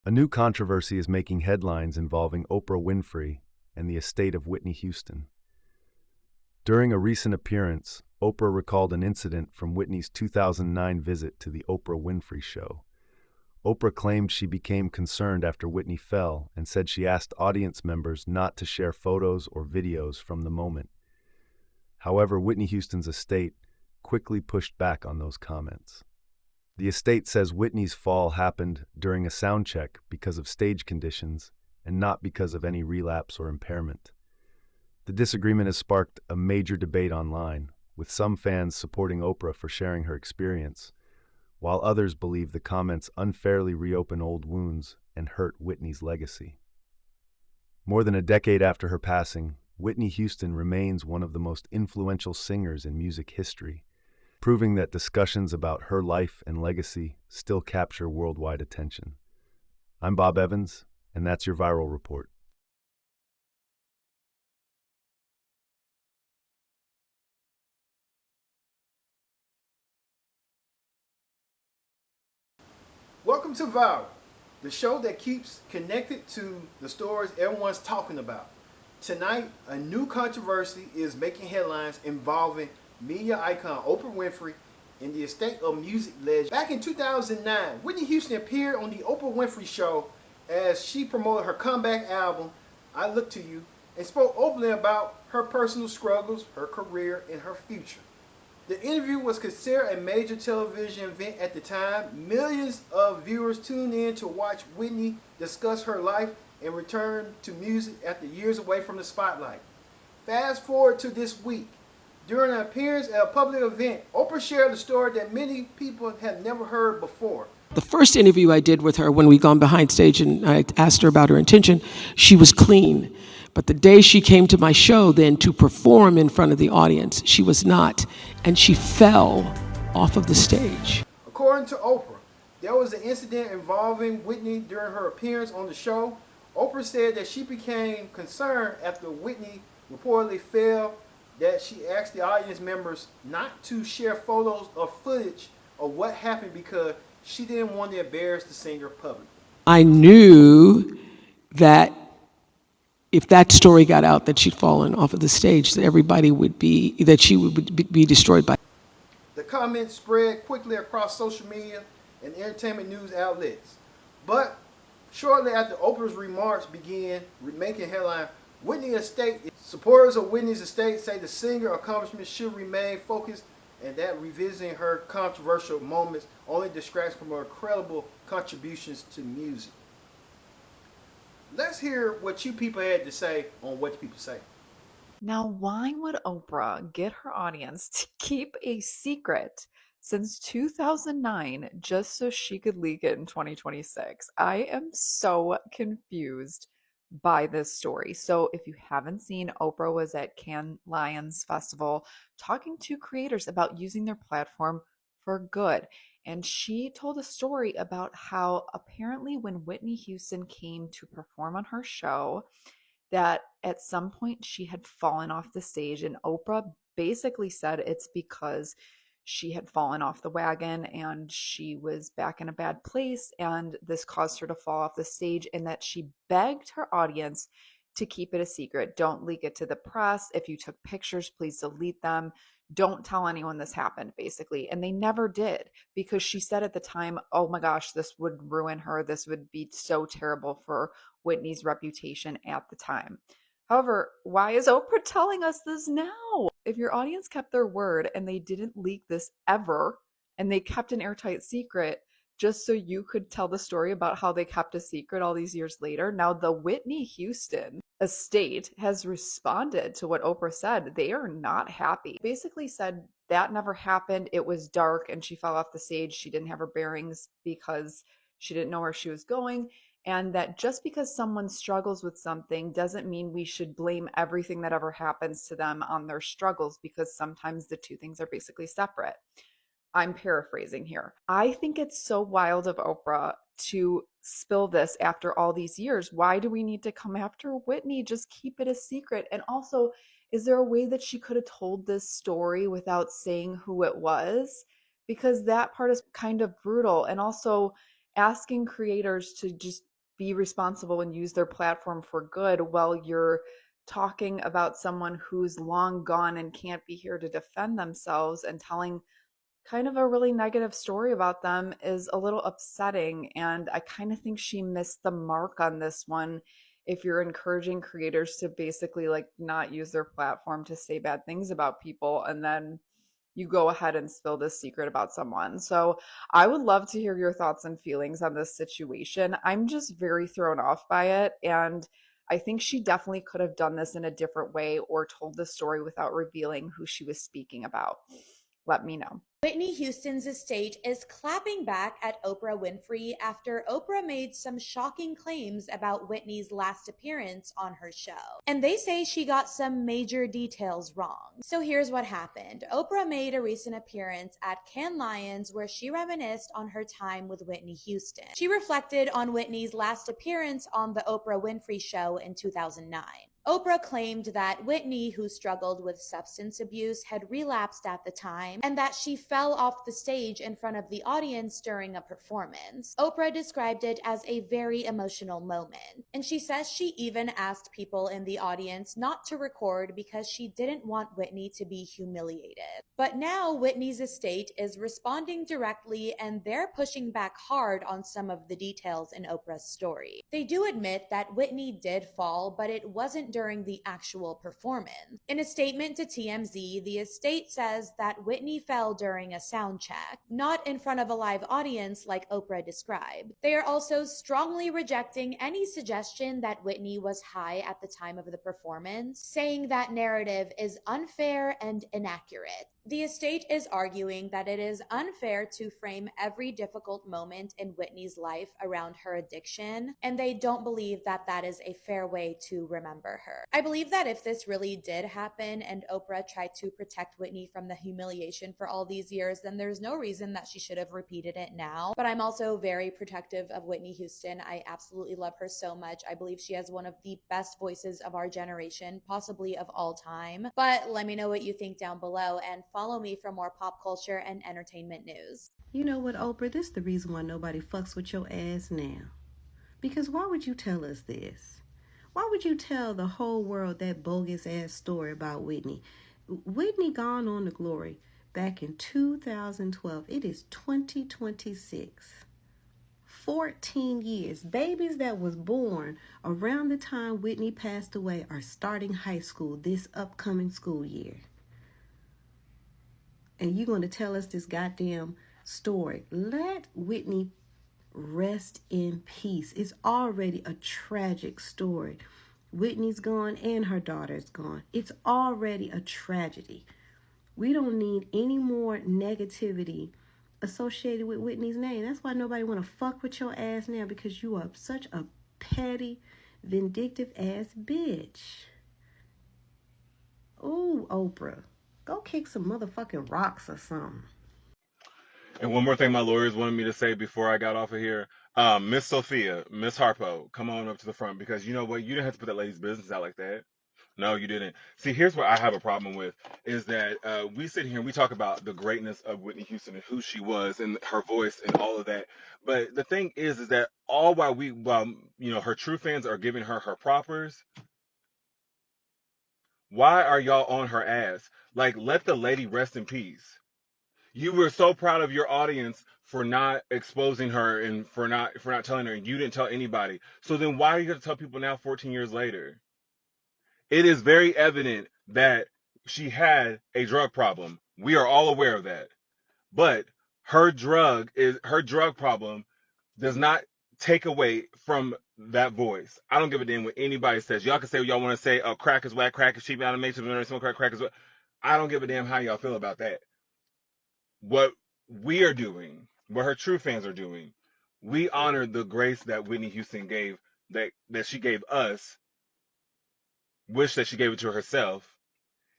A new controversy is making headlines involving Oprah Winfrey and the estate of Whitney Houston. During a recent appearance, Oprah recalled an incident from Whitney's 2009 visit to the Oprah Winfrey Show. Oprah claimed she became concerned after Whitney fell and said she asked audience members not to share photos or videos from the moment. However, Whitney Houston's estate quickly pushed back on those comments. The estate says Whitney's fall happened during a sound check because of stage conditions and not because of any relapse or impairment. The disagreement has sparked a major debate online, with some fans supporting Oprah for sharing her experience, while others believe the comments unfairly reopen old wounds and hurt Whitney's legacy. More than a decade after her passing, Whitney Houston remains one of the most influential singers in music history, proving that discussions about her life and legacy still capture worldwide attention. I'm Bob Evans, and that's your Viral Report. Welcome to Viral, the show that keeps connected to the stories everyone's talking about. Tonight, a new controversy is making headlines involving media icon Oprah Winfrey and the estate of music legend. Back in 2009, Whitney Houston appeared on the Oprah Winfrey Show as she promoted her comeback album, I Look to You, and spoke openly about her personal struggles, her career, and her future. The interview was considered a major television event at the time. Millions of viewers tuned in to watch Whitney discuss her life and return to music after years away from the spotlight. Fast forward to this week. During an appearance at a public event, Oprah shared a story that many people had never heard before. The first interview I did with her, when we'd gone behind stage and I asked her about her intention, she was clean. But the day she came to my show then to perform in front of the audience, she was not, and she fell off of the stage. According to Oprah, there was an incident involving Whitney during her appearance on the show. Oprah said that she became concerned after Whitney reportedly fell, that she asked the audience members not to share photos or footage of what happened because she didn't want to embarrass the singer publicly. I knew that if that story got out that she'd fallen off of the stage, that everybody would be, that she would be destroyed by. The comments spread quickly across social media and entertainment news outlets. But shortly after Oprah's remarks began making headlines, Whitney estate supporters of Whitney's estate say the singer accomplishments should remain focused, and that revisiting her controversial moments only distracts from her incredible contributions to music. Let's hear what you people had to say on What the People Say. Now, why would Oprah get her audience to keep a secret since 2009 just so she could leak it in 2026? I am so confused by this story. So, if you haven't seen, Oprah was at Cannes Lions Festival talking to creators about using their platform for good. And she told a story about how apparently when Whitney Houston came to perform on her show, that at some point she had fallen off the stage, and Oprah basically said it's because she had fallen off the wagon and she was back in a bad place and this caused her to fall off the stage, and that she begged her audience to keep it a secret. Don't leak it to the press. If you took pictures, please delete them. Don't tell anyone this happened, basically. And they never did, because she said at the time, oh my gosh, this would ruin her. This would be so terrible for Whitney's reputation at the time. However, why is Oprah telling us this now? If your audience kept their word and they didn't leak this ever, and they kept an airtight secret just so you could tell the story about how they kept a secret all these years later, now the Whitney Houston estate has responded to what Oprah said. They are not happy. Basically said that never happened. It was dark and she fell off the stage. She didn't have her bearings because she didn't know where she was going. And that just because someone struggles with something doesn't mean we should blame everything that ever happens to them on their struggles, because sometimes the two things are basically separate. I'm paraphrasing here. I think it's so wild of Oprah to spill this after all these years. Why do we need to come after Whitney? Just keep it a secret. And also, is there a way that she could have told this story without saying who it was? Because that part is kind of brutal. And also asking creators to just be responsible and use their platform for good while you're talking about someone who's long gone and can't be here to defend themselves and telling kind of a really negative story about them is a little upsetting. And I kind of think she missed the mark on this one. If you're encouraging creators to basically like not use their platform to say bad things about people, and then you go ahead and spill this secret about someone. So I would love to hear your thoughts and feelings on this situation. I'm just very thrown off by it. And I think she definitely could have done this in a different way or told the story without revealing who she was speaking about. Let me know. Whitney Houston's estate is clapping back at Oprah Winfrey after Oprah made some shocking claims about Whitney's last appearance on her show. And they say she got some major details wrong. So here's what happened. Oprah made a recent appearance at Cannes Lions where she reminisced on her time with Whitney Houston. She reflected on Whitney's last appearance on the Oprah Winfrey Show in 2009. Oprah claimed that Whitney, who struggled with substance abuse, had relapsed at the time and that she fell off the stage in front of the audience during a performance. Oprah described it as a very emotional moment, and she says she even asked people in the audience not to record because she didn't want Whitney to be humiliated. But now Whitney's estate is responding directly, and they're pushing back hard on some of the details in Oprah's story. They do admit that Whitney did fall, but it wasn't during the actual performance. In a statement to TMZ, the estate says that Whitney fell during a sound check, not in front of a live audience like Oprah described. They are also strongly rejecting any suggestion that Whitney was high at the time of the performance, saying that narrative is unfair and inaccurate. The estate is arguing that it is unfair to frame every difficult moment in Whitney's life around her addiction, and they don't believe that that is a fair way to remember her. I believe that if this really did happen and Oprah tried to protect Whitney from the humiliation for all these years, then there's no reason that she should have repeated it now. But I'm also very protective of Whitney Houston. I absolutely love her so much. I believe she has one of the best voices of our generation, possibly of all time. But let me know what you think down below, and follow me for more pop culture and entertainment news. You know what, Oprah? This is the reason why nobody fucks with your ass now. Because why would you tell us this? Why would you tell the whole world that bogus ass story about Whitney? Whitney gone on to glory back in 2012. It is 2026. 14 years. Babies that was born around the time Whitney passed away are starting high school this upcoming school year. And you're going to tell us this goddamn story. Let Whitney rest in peace. It's already a tragic story. Whitney's gone and her daughter's gone. It's already a tragedy. We don't need any more negativity associated with Whitney's name. That's why nobody want to fuck with your ass now, because you are such a petty, vindictive ass bitch. Ooh, Oprah. Go kick some motherfucking rocks or something. And one more thing my lawyers wanted me to say before I got off of here. Miss Sophia, Miss Harpo, come on up to the front, because you know what? You didn't have to put that lady's business out like that. No, you didn't. See, here's what I have a problem with, is that we sit here and we talk about the greatness of Whitney Houston and who she was and her voice and all of that. But the thing is that all while her true fans are giving her her propers, why are y'all on her ass? Like, let the lady rest in peace. You were so proud of your audience for not exposing her and for not telling her, and you didn't tell anybody. So then why are you going to tell people now 14 years later? It is very evident that she had a drug problem. We are all aware of that. But her drug problem does not take away from that voice. I don't give a damn what anybody says. Y'all can say what y'all want to say. Oh, crack is whack, crack is cheap, animation, smoke crack is whack. I don't give a damn how y'all feel about that. What we are doing, what her true fans are doing, we honor the grace that Whitney Houston gave, that she gave us, wish that she gave it to herself.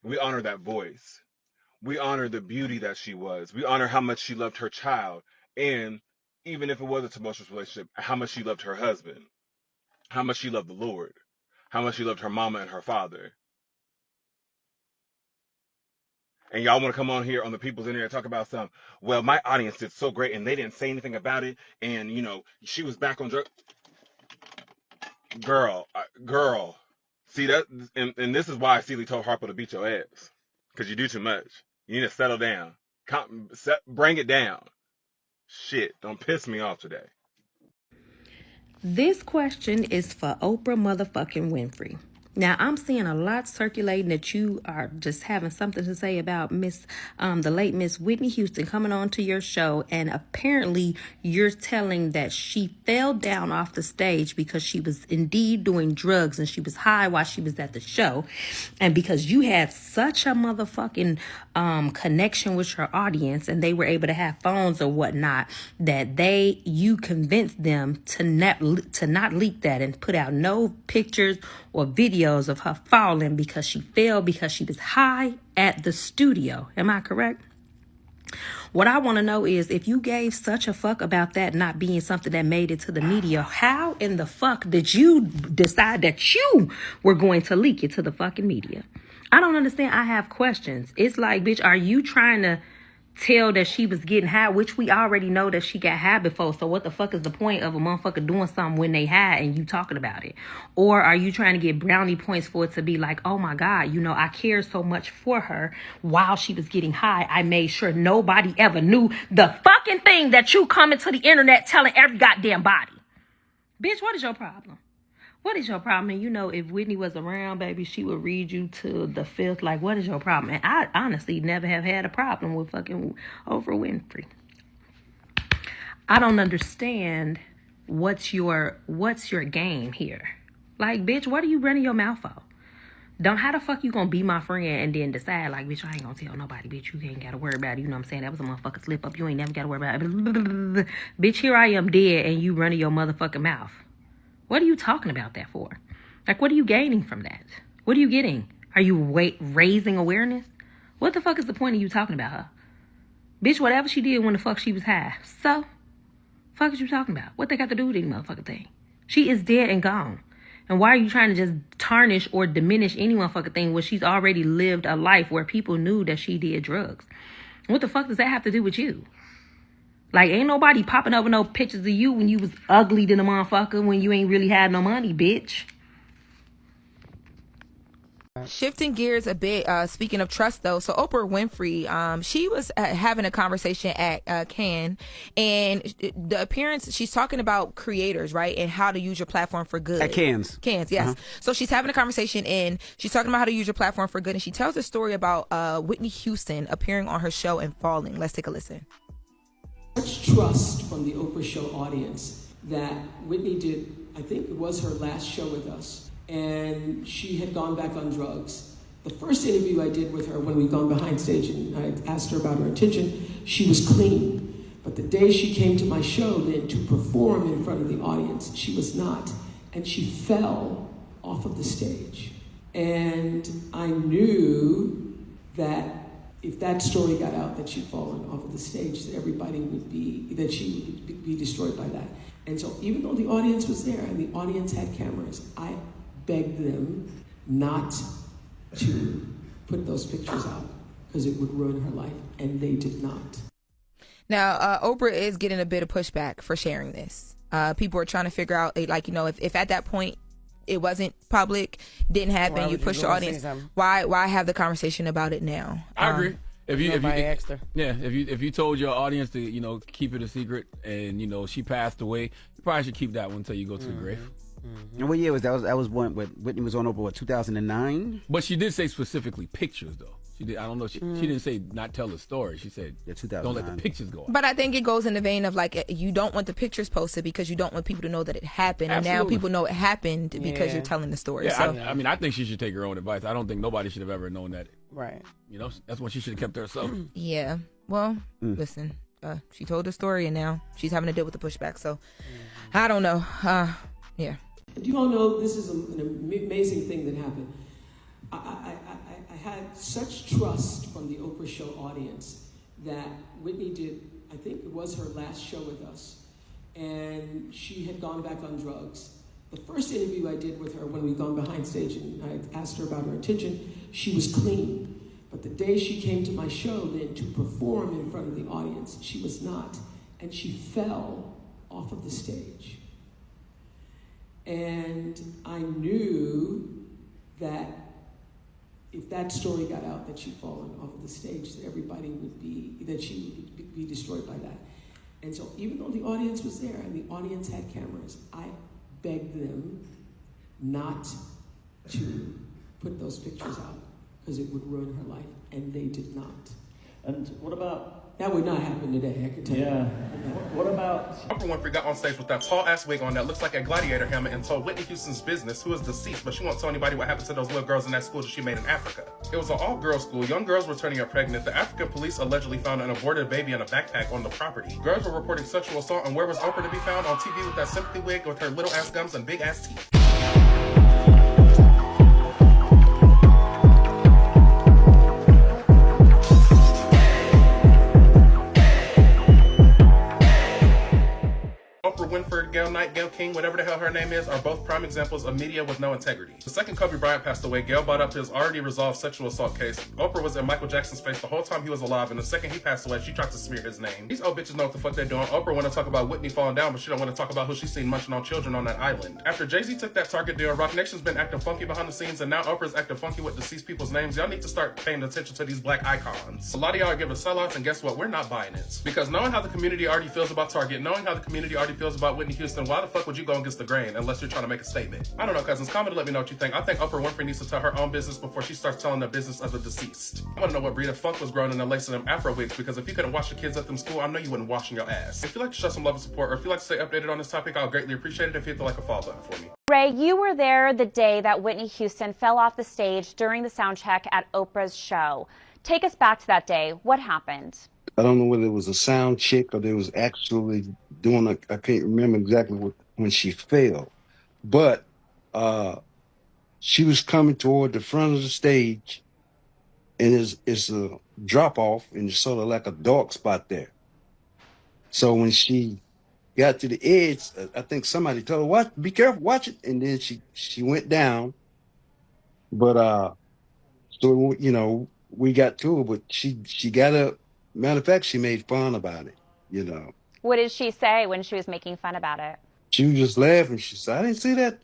We honor that voice. We honor the beauty that she was. We honor how much she loved her child. And even if it was a tumultuous relationship, how much she loved her husband, how much she loved the Lord, how much she loved her mama and her father. And y'all want to come on here on the People's Internet and talk about some, well, my audience did so great and they didn't say anything about it. And, she was back on drugs. girl. See that, and this is why Celie told Harper to beat your ass, because you do too much. You need to settle down. Bring it down. Shit, don't piss me off today. This question is for Oprah motherfucking Winfrey. Now, I'm seeing a lot circulating that you are just having something to say about the late Miss Whitney Houston coming on to your show, and apparently you're telling that she fell down off the stage because she was indeed doing drugs and she was high while she was at the show, and because you had such a motherfucking connection with your audience and they were able to have phones or whatnot, that you convinced them to not leak that and put out no pictures or videos of her falling because she fell because she was high at the studio. Am I correct? What I want to know is, if you gave such a fuck about that not being something that made it to the media, how in the fuck did you decide that you were going to leak it to the fucking media? I don't understand. I have questions. It's like, bitch, are you trying to tell that she was getting high, which we already know that she got high before? So what the fuck is the point of a motherfucker doing something when they high and you talking about it? Or are you trying to get brownie points for it to be like, oh my God, I cared so much for her while she was getting high, I made sure nobody ever knew the fucking thing that you coming to the internet telling every goddamn body? Bitch, what is your problem? What is your problem? And if Whitney was around, baby, she would read you to the fifth. Like, what is your problem? And I honestly never have had a problem with fucking Oprah Winfrey. I don't understand what's your game here. Like, bitch, what are you running your mouth for? How the fuck you gonna be my friend and then decide, like, bitch, I ain't gonna tell nobody, bitch, you ain't gotta worry about it. You know what I'm saying? That was a motherfucking slip up. You ain't never gotta worry about it. Bitch, here I am dead and you running your motherfucking mouth. What are you talking about that for? Like, what are you gaining from that? What are you getting? Are you raising awareness? What the fuck is the point of you talking about her? Bitch, whatever she did when the fuck she was high. So, fuck is you talking about? What they got to do with any motherfucking thing? She is dead and gone. And why are you trying to just tarnish or diminish any motherfucking thing when she's already lived a life where people knew that she did drugs? What the fuck does that have to do with you? Like, ain't nobody popping up with no pictures of you when you was ugly than a motherfucker when you ain't really had no money, bitch. Shifting gears a bit, speaking of trust though, so Oprah Winfrey, she was having a conversation at Cannes, and the appearance, she's talking about creators, right, and how to use your platform for good. At Cannes, yes. Uh-huh. So she's having a conversation and she's talking about how to use your platform for good, and she tells a story about Whitney Houston appearing on her show and falling. Let's take a listen. Such trust from the Oprah Show audience that Whitney did, I think it was her last show with us, and she had gone back on drugs. The first interview I did with her when we'd gone behind stage and I asked her about her intention, she was clean. But the day she came to my show then to perform in front of the audience, she was not. And she fell off of the stage. And I knew that if that story got out that she'd fallen off of the stage, that she would be destroyed by that. And so even though the audience was there and the audience had cameras, I begged them not to put those pictures out because it would ruin her life, and they did not. Now, Oprah is getting a bit of pushback for sharing this. People are trying to figure out, like, if at that point it wasn't public, didn't happen, you pushed your audience, why have the conversation about it now? I agree. If you asked her. Yeah, if you told your audience to keep it a secret, and she passed away, you probably should keep that one until you go to the grave. And what year was that? That was when Whitney was on Oprah, 2009? But she did say specifically pictures, though. She did. I don't know. She didn't say not tell the story. She said, don't let the pictures go out. But I think it goes in the vein of, like, you don't want the pictures posted because you don't want people to know that it happened. Absolutely. And now people know it happened because you're telling the story. Yeah, so. I think she should take her own advice. I don't think nobody should have ever known that. Right. That's what she should have kept to herself. Yeah. Well, listen, she told the story and now she's having to deal with the pushback. So I don't know. Yeah. You all know this is an amazing thing that happened. I had such trust from the Oprah Show audience that Whitney did, I think it was her last show with us, and she had gone back on drugs. The first interview I did with her when we'd gone behind stage and I asked her about her intention, she was clean. But the day she came to my show then to perform in front of the audience, she was not. And she fell off of the stage. And I knew that if that story got out that she'd fallen off of the stage, that she would be destroyed by that. And so even though the audience was there and the audience had cameras, I begged them not to put those pictures out because it would ruin her life, and they did not. And what about... That would not happen today, I can tell you. Yeah. What about... Oprah Winfrey got on stage with that tall-ass wig on that looks like a gladiator helmet and told Whitney Houston's business, who is deceased, but she won't tell anybody what happened to those little girls in that school that she made in Africa. It was an all-girls school. Young girls were turning up pregnant. The African police allegedly found an aborted baby in a backpack on the property. Girls were reporting sexual assault, and where was Oprah to be found? On TV with that sympathy wig with her little-ass gums and big-ass teeth. Oprah Winfrey, Gail Knight, Gail King, whatever the hell her name is, are both prime examples of media with no integrity. The second Kobe Bryant passed away, Gail brought up his already resolved sexual assault case. Oprah was in Michael Jackson's face the whole time he was alive, and the second he passed away, she tried to smear his name. These old bitches know what the fuck they're doing. Oprah want to talk about Whitney falling down, but she don't want to talk about who she's seen munching on children on that island. After Jay-Z took that Target deal, Roc Nation's been acting funky behind the scenes, and now Oprah's acting funky with deceased people's names. Y'all need to start paying attention to these black icons. A lot of y'all are giving sellouts, and guess what? We're not buying it. Because knowing how the community already feels about Target, knowing how the community already feels about Whitney Houston, why the fuck would you go against the grain unless you're trying to make a statement? I don't know, cousins. Comment and let me know what you think. I think Oprah Winfrey needs to tell her own business before she starts telling the business of the deceased. I want to know what breed of funk was growing in the lace of them afro wigs, because if you couldn't wash your kids at them school, I know you wouldn't washing your ass. If you'd like to show some love and support, or if you'd like to stay updated on this topic, I'll greatly appreciate it if you hit the like or follow button for me. Ray, you were there the day that Whitney Houston fell off the stage during the sound check at Oprah's show. Take us back to that day. What happened? I don't know whether it was a sound check or they was actually doing I can't remember exactly when she fell. But she was coming toward the front of the stage, and it's a drop off, and it's sort of like a dark spot there. So when she got to the edge, I think somebody told her, "Watch, be careful, watch it." And then she went down. But so you know, we got to her, but she got up. Matter of fact, she made fun about it, you know. What did she say when she was making fun about it? She was just laughing. She said, "I didn't see that."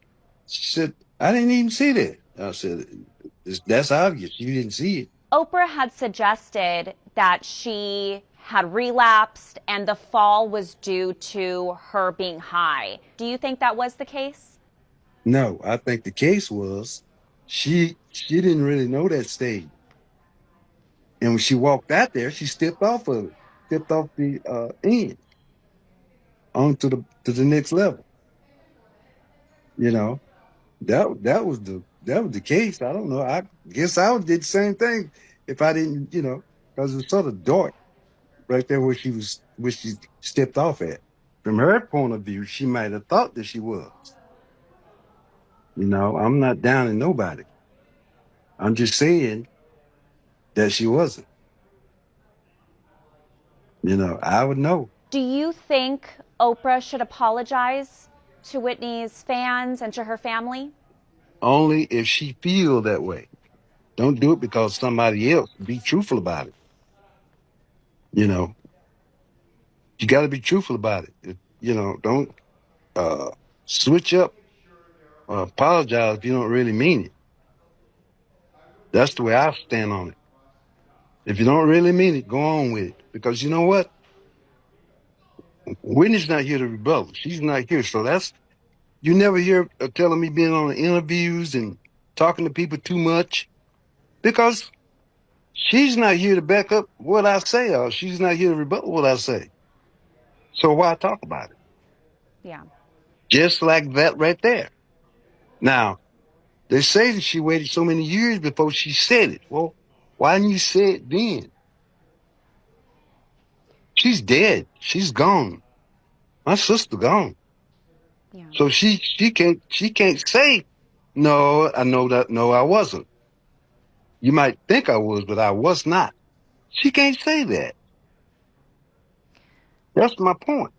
She said, "I didn't even see that." I said, "That's obvious. You didn't see it." Oprah had suggested that she had relapsed and the fall was due to her being high. Do you think that was the case? No, I think the case was she didn't really know that stage. And when she walked out there, she stepped off of it, stepped off the end onto the next level. You know, that was the case. I don't know. I guess I would did the same thing if I didn't, you know, because it was sort of dark right there where she stepped off at. From her point of view, she might have thought that she was. You know, I'm not downing nobody. I'm just saying that she wasn't. You know, I would know. Do you think Oprah should apologize to Whitney's fans and to her family? Only if she feel that way. Don't do it because somebody else. Be truthful about it. You know, you got to be truthful about it. You know, don't switch up or apologize if you don't really mean it. That's the way I stand on it. If you don't really mean it, go on with it. Because you know what? Whitney's not here to rebuttal. She's not here. So you never hear her telling me being on the interviews and talking to people too much. Because she's not here to back up what I say, or she's not here to rebuttal what I say. So why talk about it? Yeah. Just like that right there. Now, they say that she waited so many years before she said it. Well, why didn't you say it then? She's dead. She's gone. My sister gone. Yeah. So she can't say, "No, I know that. No, I wasn't." You might think I was, but I was not. She can't say that. That's my point.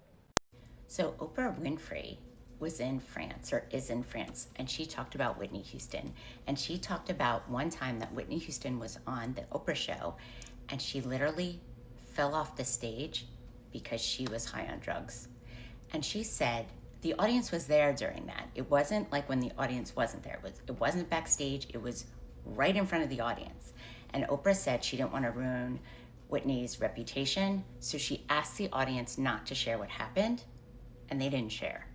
So Oprah Winfrey was in France, or is in France, and she talked about Whitney Houston. And she talked about one time that Whitney Houston was on the Oprah show, and she literally fell off the stage because she was high on drugs. And she said The audience was there during that. It wasn't like when the audience wasn't there. It wasn't backstage. It was right in front of the audience. And Oprah said she didn't want to ruin Whitney's reputation, so she asked the audience not to share what happened, and they didn't share.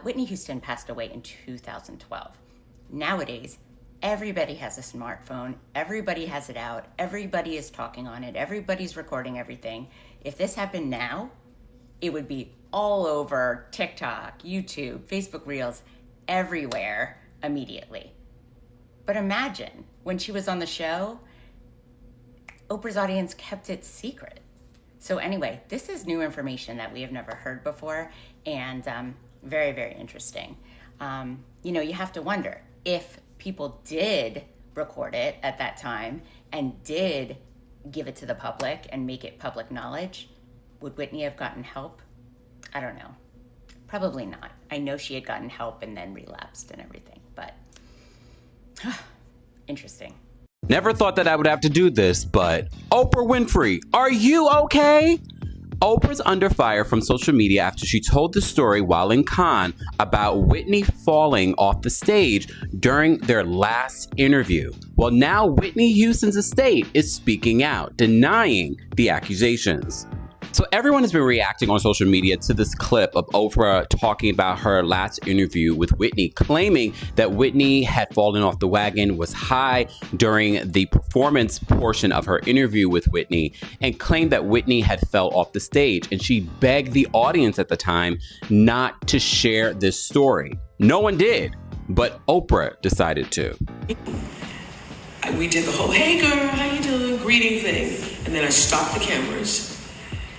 Whitney Houston passed away in 2012. Nowadays, everybody has a smartphone. Everybody has it out. Everybody is talking on it. Everybody's recording everything. If this happened now, it would be all over TikTok, YouTube, Facebook Reels, everywhere immediately. But imagine when she was on the show, Oprah's audience kept it secret. So anyway, this is new information that we have never heard before, and very, very interesting. You have to wonder if people did record it at that time and did give it to the public and make it public knowledge, would Whitney have gotten help? I don't know. Probably not. I know she had gotten help and then relapsed and everything, but interesting. Never thought that I would have to do this, but Oprah Winfrey, are you okay? Oprah's under fire from social media after she told the story while in Cannes about Whitney falling off the stage during their last interview. Well, now Whitney Houston's estate is speaking out, denying the accusations. So everyone has been reacting on social media to this clip of Oprah talking about her last interview with Whitney, claiming that Whitney had fallen off the wagon, was high during the performance portion of her interview with Whitney, and claimed that Whitney had fell off the stage. And she begged the audience at the time not to share this story. No one did, but Oprah decided to. We did the whole, hey girl, how you doing, greeting thing. And then I stopped the cameras.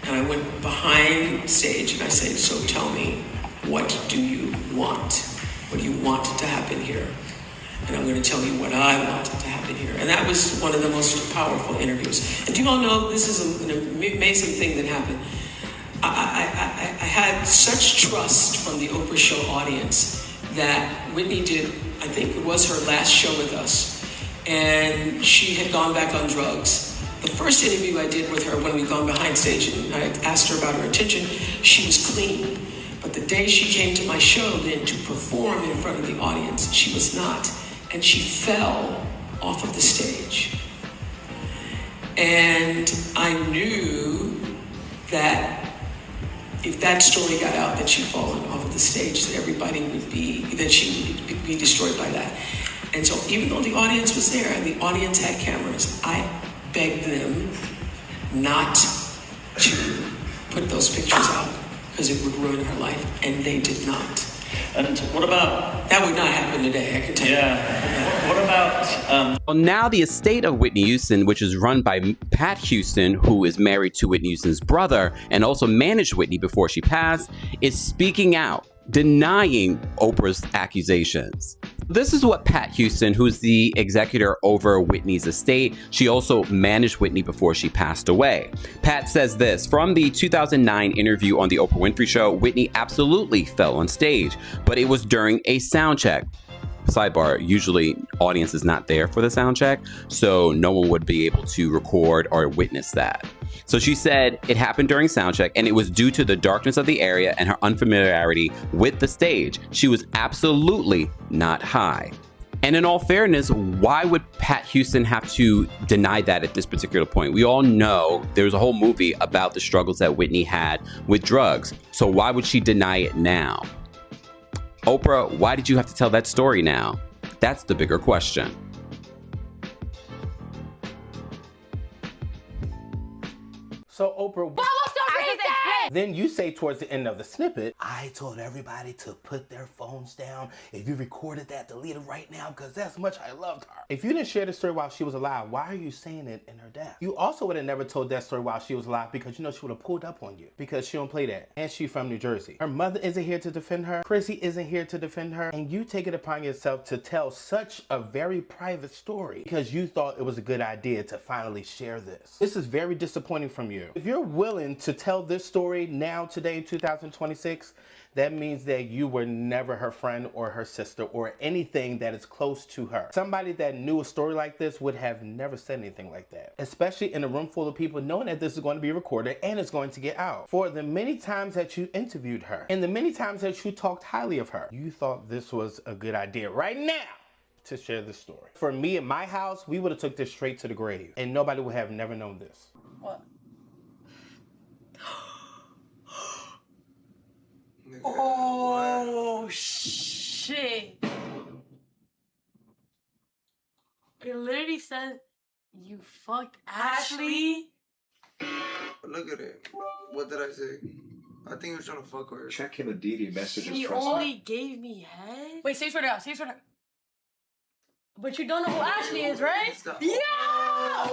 And I went behind stage and I said, so tell me, what do you want? What do you want to happen here? And I'm going to tell you what I want to happen here. And that was one of the most powerful interviews. And do you all know, this is an amazing thing that happened. I had such trust from the Oprah Show audience that Whitney did, I think it was her last show with us. And she had gone back on drugs. The first interview I did with her when we'd gone behind stage and I asked her about her attention, she was clean. But the day she came to my show then to perform in front of the audience, she was not. And she fell off of the stage. And I knew that if that story got out that she'd fallen off of the stage, that she would be destroyed by that. And so even though the audience was there and the audience had cameras, I begged them not to put those pictures out because it would ruin her life, and they did not. And what about... That would not happen today, I can tell you. Yeah. What about... Well, now the estate of Whitney Houston, which is run by Pat Houston, who is married to Whitney Houston's brother and also managed Whitney before she passed, is speaking out, denying Oprah's accusations. This is what Pat Houston, who's the executor over Whitney's estate, she also managed Whitney before she passed away. Pat says this, from the 2009 interview on the Oprah Winfrey Show, Whitney absolutely fell on stage, but it was during a sound check. Sidebar, usually audience is not there for the sound check, so no one would be able to record or witness that. So she said it happened during sound check and it was due to the darkness of the area and her unfamiliarity with the stage. She was absolutely not high. And in all fairness, why would Pat Houston have to deny that at this particular point? We all know there's a whole movie about the struggles that Whitney had with drugs. So why would she deny it now? Oprah, why did you have to tell that story now? That's the bigger question. So Oprah, then you say towards the end of the snippet, I told everybody to put their phones down. If you recorded that, delete it right now because that's much I loved her. If you didn't share the story while she was alive, why are you saying it in her death? You also would have never told that story while she was alive because you know she would have pulled up on you because she don't play that. And she's from New Jersey. Her mother isn't here to defend her. Chrissy isn't here to defend her. And you take it upon yourself to tell such a very private story because you thought it was a good idea to finally share this. This is very disappointing from you. If you're willing to tell this story now, today, 2026, that means that you were never her friend or her sister or anything that is close to her. Somebody that knew a story like this would have never said anything like that, especially in a room full of people knowing that this is going to be recorded and it's going to get out. For the many times that you interviewed her and the many times that you talked highly of her, you thought this was a good idea right now to share this story. For me in my house, we would have took this straight to the grave and nobody would have never known this. What? Oh, shit. It literally says, you fucked Ashley. Look at it. What did I say? I think he was trying to fuck her. Check him a DD messages. He only gave me head? Wait, say swear to God, say swear to God. But you don't know who Ashley is, right? Yeah!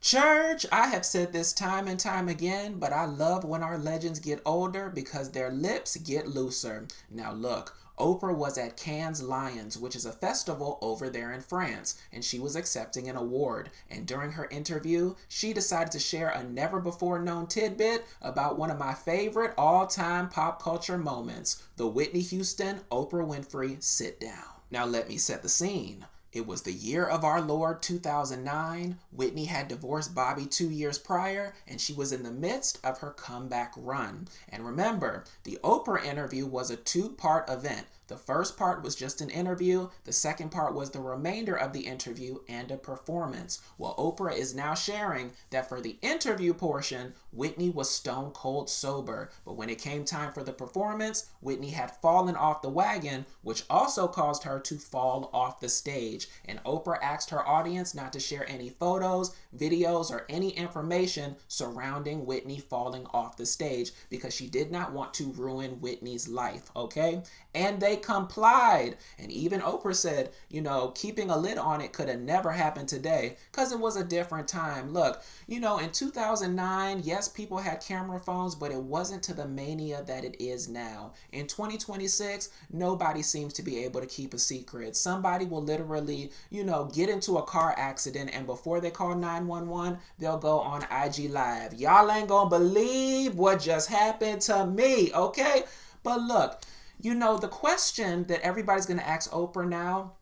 Church, I have said this time and time again, but I love when our legends get older because their lips get looser. Now look, Oprah was at Cannes Lions, which is a festival over there in France, and she was accepting an award. And during her interview, she decided to share a never-before-known tidbit about one of my favorite all-time pop culture moments, the Whitney Houston, Oprah Winfrey sit-down. Now let me set the scene. It was the year of our Lord 2009. Whitney had divorced Bobby 2 years prior, and she was in the midst of her comeback run. And remember, the Oprah interview was a two-part event. The first part was just an interview. The second part was the remainder of the interview and a performance. Well, Oprah is now sharing that for the interview portion, Whitney was stone cold sober. But when it came time for the performance, Whitney had fallen off the wagon, which also caused her to fall off the stage. And Oprah asked her audience not to share any photos, videos, or any information surrounding Whitney falling off the stage because she did not want to ruin Whitney's life, okay? And they complied. And even Oprah said, you know, keeping a lid on it could have never happened today because it was a different time. Look, you know, in 2009, yes, people had camera phones, but it wasn't to the mania that it is now. In 2026, nobody seems to be able to keep a secret. Somebody will literally, you know, get into a car accident and before they call 911, they'll go on IG Live. Y'all ain't gonna believe what just happened to me, okay? But look, you know, the question that everybody's going to ask Oprah now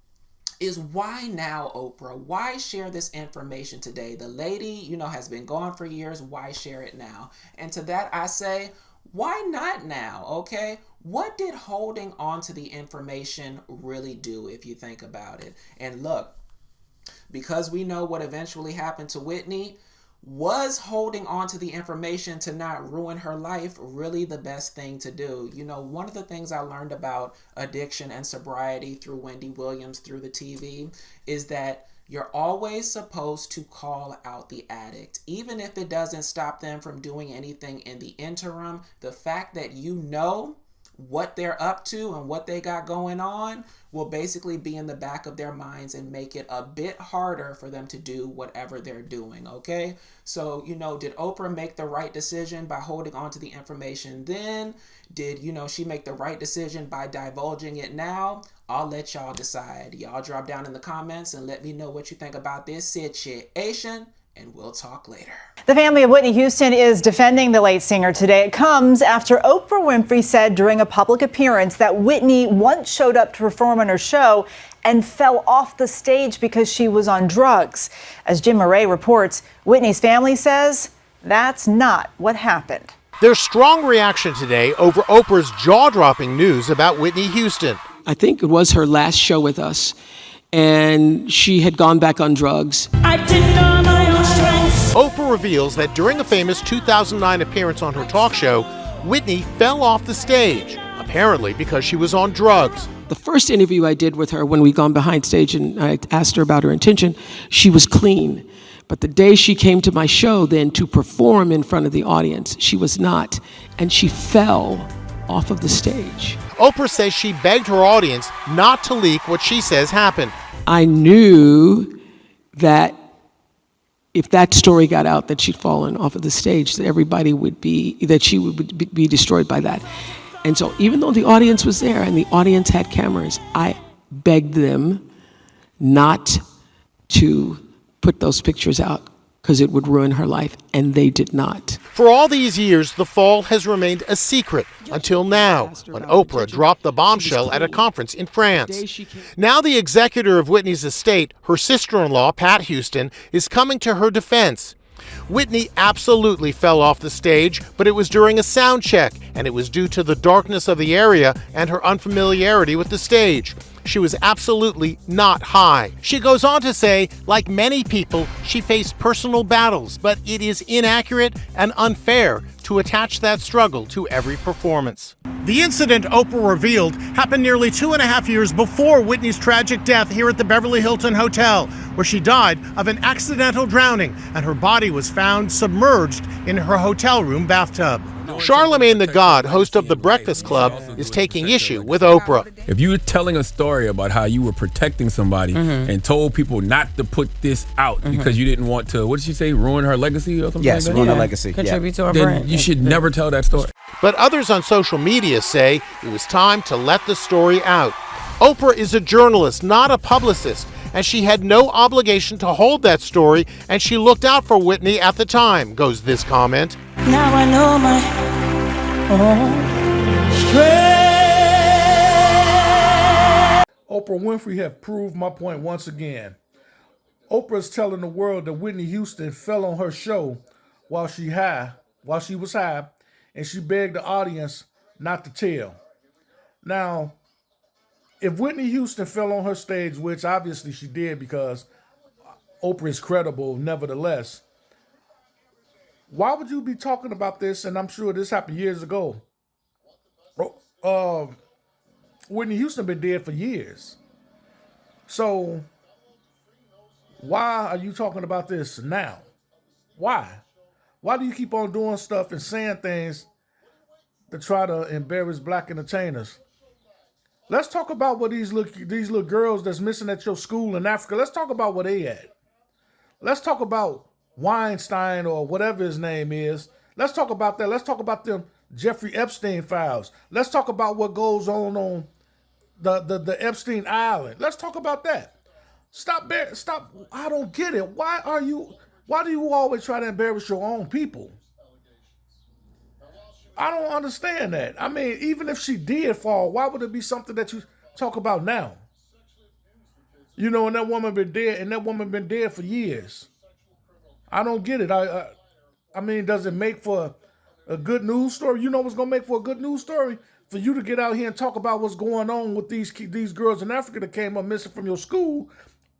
is why now, Oprah? Why share this information today? The lady, you know, has been gone for years. Why share it now? And to that I say, why not now, okay? What did holding on to the information really do if you think about it? And look, because we know what eventually happened to Whitney, was holding on to the information to not ruin her life really the best thing to do? You know, one of the things I learned about addiction and sobriety through Wendy Williams through the TV is that you're always supposed to call out the addict. Even if it doesn't stop them from doing anything in the interim, the fact that you know what they're up to and what they got going on will basically be in the back of their minds and make it a bit harder for them to do whatever they're doing, okay? So, you know, did Oprah make the right decision by holding on to the information then? Did, you know, she make the right decision by divulging it now? I'll let y'all decide. Y'all drop down in the comments and let me know what you think about this situation, and we'll talk later. The family of Whitney Houston is defending the late singer today. It comes after Oprah Winfrey said during a public appearance that Whitney once showed up to perform on her show and fell off the stage because she was on drugs. As Jim Murray reports, Whitney's family says that's not what happened. There's strong reaction today over Oprah's jaw-dropping news about Whitney Houston. I think it was her last show with us, and she had gone back on drugs. I didn't know my own strength. Oprah reveals that during a famous 2009 appearance on her talk show, Whitney fell off the stage, apparently because she was on drugs. The first interview I did with her when we gone behind stage and I asked her about her intention, she was clean. But the day she came to my show then to perform in front of the audience, she was not, and she fell off of the stage. Oprah says she begged her audience not to leak what she says happened. I knew that if that story got out that she'd fallen off of the stage, that everybody would be, that she would be destroyed by that. And so even though the audience was there and the audience had cameras, I begged them not to put those pictures out because it would ruin her life, and they did not. For all these years, the fall has remained a secret until now, when Oprah dropped the bombshell at a conference in France. Now the executor of Whitney's estate, her sister-in-law, Pat Houston, is coming to her defense. Whitney absolutely fell off the stage, but it was during a sound check, and it was due to the darkness of the area and her unfamiliarity with the stage. She was absolutely not high. She goes on to say, like many people, she faced personal battles, but it is inaccurate and unfair to attach that struggle to every performance. The incident Oprah revealed happened nearly 2.5 years before Whitney's tragic death here at the Beverly Hilton Hotel, where she died of an accidental drowning and her body was found submerged in her hotel room bathtub. Charlemagne the God, host of The Breakfast Club, is taking issue with Oprah. If you were telling a story about how you were protecting somebody and told people not to put this out because you didn't want to, what did she say, ruin her legacy or something Yes, like that? ruin her legacy. Contribute to her Then brand. you should never tell that story. But others on social media say it was time to let the story out. Oprah is a journalist, not a publicist, and she had no obligation to hold that story, and she looked out for Whitney at the time, goes this comment. Now I know my Oprah Winfrey has proved my point once again. Oprah is telling the world that Whitney Houston fell on her show while she was high, and she begged the audience not to tell. Now, if Whitney Houston fell on her stage, which obviously she did because Oprah is credible nevertheless, why would you be talking about this? And I'm sure this happened years ago. Whitney Houston been dead for years. So why are you talking about this now? Why? Why do you keep on doing stuff and saying things to try to embarrass black entertainers? Let's talk about what these little girls that's missing at your school in Africa, let's talk about where they at. Let's talk about Weinstein or whatever his name is. Let's talk about that. Let's talk about them Jeffrey Epstein files. Let's talk about what goes on the Epstein Island. Let's talk about that. Stop. I don't get it. Why do you always try to embarrass your own people? I don't understand that. I mean, even if she did fall, why would it be something that you talk about now? You know, and that woman been dead for years. I don't get it. I mean, does it make for a good news story? You know what's gonna make for a good news story? For you to get out here and talk about what's going on with these girls in Africa that came up missing from your school,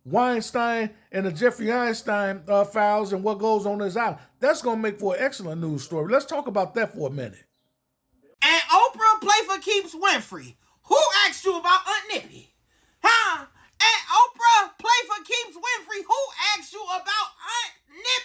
Weinstein and the Jeffrey Einstein files and what goes on in his island. That's gonna make for an excellent news story. Let's talk about that for a minute. And Oprah play for Keeps Winfrey. Who asked you about Aunt Nippy? Huh? And Oprah play for Keeps Winfrey. Who asked you about Aunt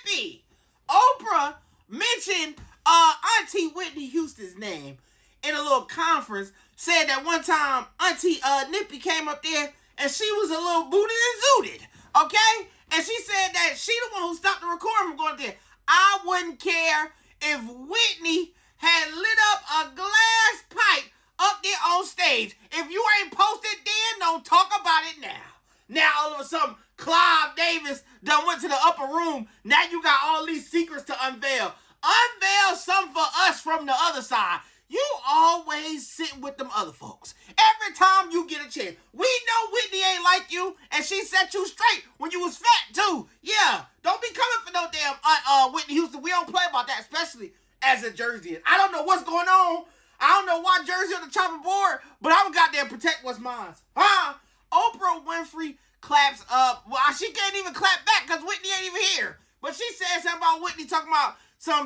Nippy? Oprah mentioned Auntie Whitney Houston's name in a little conference, said that one time Auntie Nippy came up there and she was a little booted and zooted, okay? And she said that she the one who stopped the recording from going there. I wouldn't care if Whitney had lit up a glass pipe up there on stage. If you ain't posted then, don't talk about it now. Now all of a sudden, Clive Davis done went to the upper room. Now you got all these secrets to unveil. Unveil some for us from the other side. You always sit with them other folks. Every time you get a chance. We know Whitney ain't like you, and she set you straight when you was fat too. Yeah, don't be coming for no damn Whitney Houston. We don't play about that, especially as a Jerseyan. I don't know what's going on. I don't know why Jersey on the chopping board, but I'm goddamn protect what's mine. Huh? Oprah Winfrey claps up. Well, she can't even clap back because Whitney ain't even here. But she said something about Whitney talking about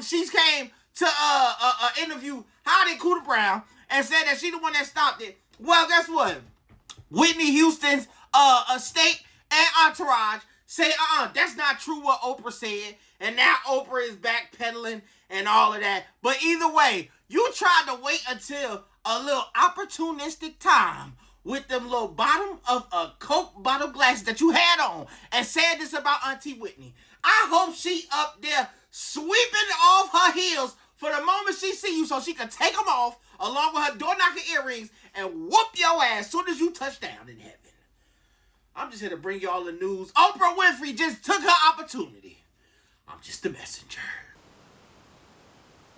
she came to interview Heidi Cooter Brown and said that she the one that stopped it. Well, guess what? Whitney Houston's estate and entourage say, that's not true what Oprah said. And now Oprah is backpedaling and all of that. But either way, you tried to wait until a little opportunistic time with them little bottom of a Coke bottle glasses that you had on and said this about Auntie Whitney. I hope she up there sweeping off her heels for the moment she see you so she can take them off along with her door knocking earrings and whoop your ass as soon as you touch down in heaven. I'm just here to bring y'all the news. Oprah Winfrey just took her opportunity. I'm just a messenger.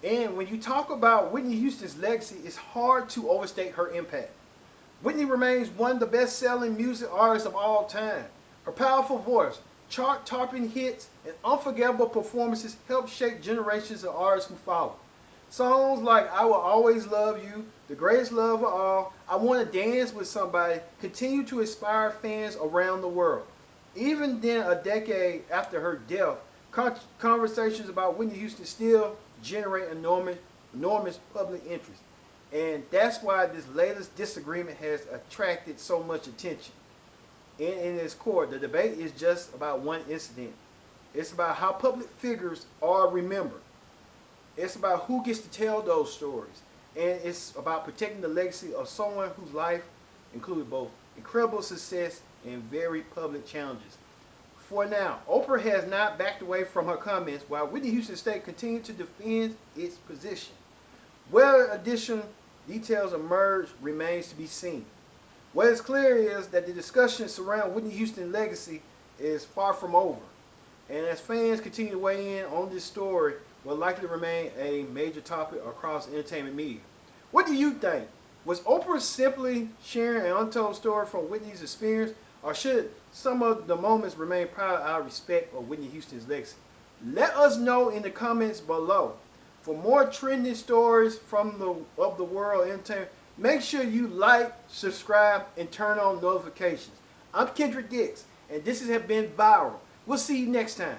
And when you talk about Whitney Houston's legacy, it's hard to overstate her impact. Whitney remains one of the best-selling music artists of all time. Her powerful voice, chart-topping hits, and unforgettable performances helped shape generations of artists who followed. Songs like I Will Always Love You, The Greatest Love of All, I Want to Dance with Somebody continue to inspire fans around the world. Even then, a decade after her death, conversations about Whitney Houston still generate enormous public interest. And that's why this latest disagreement has attracted so much attention. In its core, the debate is just about one incident. It's about how public figures are remembered. It's about who gets to tell those stories. And it's about protecting the legacy of someone whose life included both incredible success and very public challenges. For now, Oprah has not backed away from her comments while Whitney Houston State continues to defend its position. Whether additional details emerge remains to be seen. What is clear is that the discussion surrounding Whitney Houston's legacy is far from over. And as fans continue to weigh in on this story, will likely remain a major topic across entertainment media. What do you think? Was Oprah simply sharing an untold story from Whitney's experience, or should some of the moments remain proud out of respect of Whitney Houston's legacy? Let us know in the comments below. For more trending stories from the world of entertainment, make sure you like, subscribe, and turn on notifications. I'm Kendrick Dix, and this has been Viral. We'll see you next time.